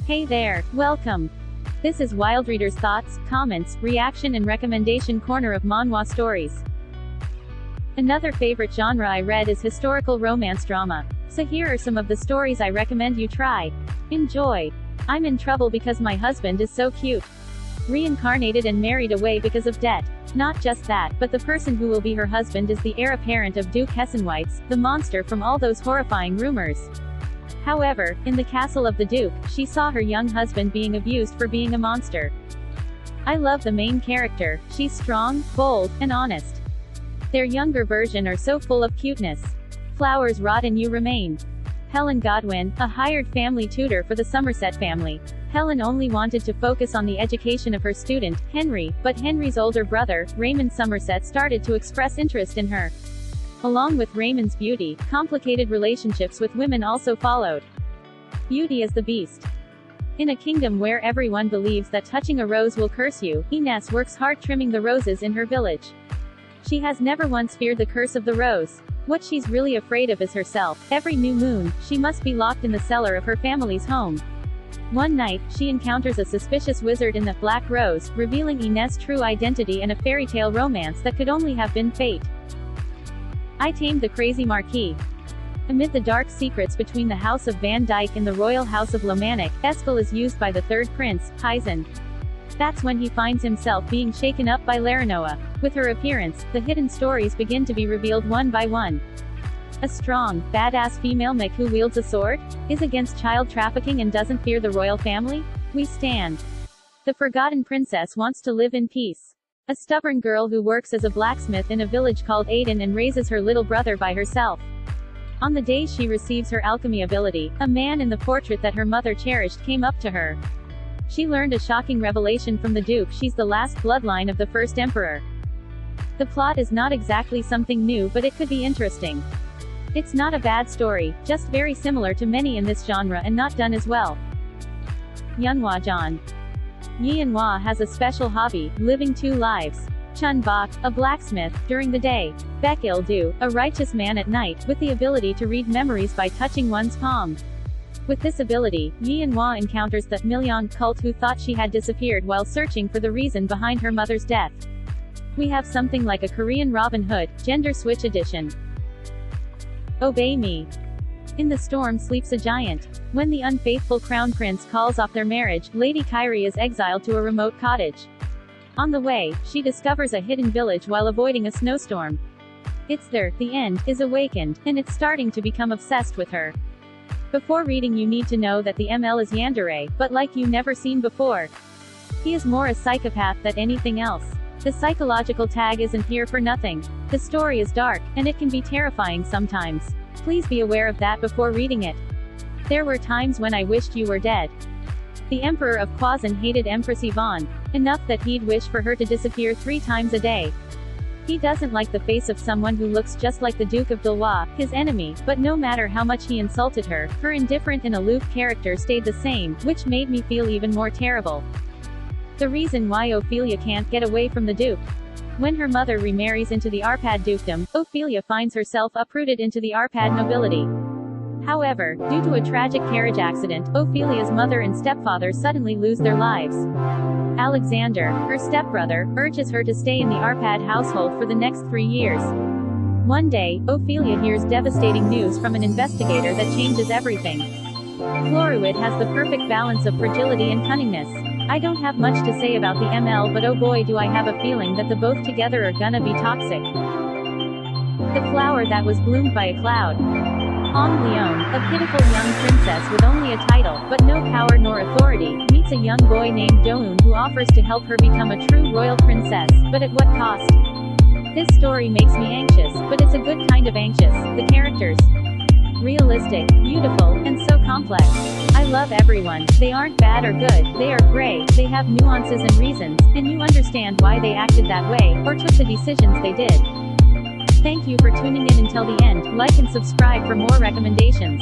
Hey there, welcome. This is Wildreader's thoughts, comments, reaction and recommendation corner of Manhwa stories. Another favorite genre I read is historical romance drama. So here are some of the stories I recommend you try. Enjoy. I'm in trouble because my husband is so cute. Reincarnated and married away because of debt. Not just that, but the person who will be her husband is the heir apparent of Duke Hessenweitz, the monster from all those horrifying rumors. However, in the castle of the Duke, she saw her young husband being abused for being a monster. I love the main character, she's strong, bold, and honest. Their younger version are so full of cuteness. Flowers rot and you remain. Helen Godwin, a hired family tutor for the Somerset family. Helen only wanted to focus on the education of her student, Henry, but Henry's older brother, Raymond Somerset started to express interest in her. Along with Raymond's beauty, complicated relationships with women also followed. Beauty is the beast. In a kingdom where everyone believes that touching a rose will curse you, Ines works hard trimming the roses in her village. She has never once feared the curse of the rose. What she's really afraid of is herself. Every new moon, she must be locked in the cellar of her family's home. One night, she encounters a suspicious wizard in the Black Rose, revealing Ines' true identity and a fairy tale romance that could only have been fate. I Tamed the Crazy Marquis. Amid the dark secrets between the House of Van Dyke and the Royal House of Lomanic, Eskel is used by the third prince, Hyzen. That's when he finds himself being shaken up by Larinoa. With her appearance, the hidden stories begin to be revealed one by one. A strong, badass female mech who wields a sword? Is against child trafficking and doesn't fear the royal family? We stand. The Forgotten Princess wants to live in peace. A stubborn girl who works as a blacksmith in a village called Aden and raises her little brother by herself. On the day she receives her alchemy ability, a man in the portrait that her mother cherished came up to her. She learned a shocking revelation from the Duke: she's the last bloodline of the first emperor. The plot is not exactly something new, but it could be interesting. It's not a bad story, just very similar to many in this genre and not done as well. Yunhwa John. Yi Yunhwa has a special hobby, living two lives. Chun Bak, a blacksmith, during the day. Baek Il-du, a righteous man at night, with the ability to read memories by touching one's palm. With this ability, Yi Yunhwa encounters the Milyong cult who thought she had disappeared while searching for the reason behind her mother's death. We have something like a Korean Robin Hood, gender switch edition. Obey Me. In the storm sleeps a giant. When the unfaithful crown prince calls off their marriage, Lady Kyrie is exiled to a remote cottage. On the way, she discovers a hidden village while avoiding a snowstorm. It's there, the end, is awakened, and it's starting to become obsessed with her. Before reading you need to know that the ML is Yandere, but like you never seen before. He is more a psychopath than anything else. The psychological tag isn't here for nothing. The story is dark, and it can be terrifying sometimes. Please be aware of that before reading it. There were times when I wished you were dead. The Emperor of Kwazan hated Empress Yvonne, enough that he'd wish for her to disappear 3 times a day. He doesn't like the face of someone who looks just like the Duke of Dulwa, his enemy, but no matter how much he insulted her, her indifferent and aloof character stayed the same, which made me feel even more terrible. The reason why Ophelia can't get away from the Duke. When her mother remarries into the Arpad dukedom, Ophelia finds herself uprooted into the Arpad nobility. However, due to a tragic carriage accident, Ophelia's mother and stepfather suddenly lose their lives. Alexander, her stepbrother, urges her to stay in the Arpad household for the next 3 years. One day, Ophelia hears devastating news from an investigator that changes everything. Floruit has the perfect balance of fragility and cunningness. I don't have much to say about the ML, but oh boy do I have a feeling that the both together are gonna be toxic. The Flower That Was Bloomed by a Cloud. Hong Leon, a pitiful young princess with only a title, but no power nor authority, meets a young boy named Doon who offers to help her become a true royal princess, but at what cost? This story makes me anxious, but it's a good kind of anxious. The characters. Realistic, beautiful, and so complex. I love everyone. They aren't bad or good, they are gray, they have nuances and reasons, and you understand why they acted that way, or took the decisions they did. Thank you for tuning in until the end. Like and subscribe for more recommendations.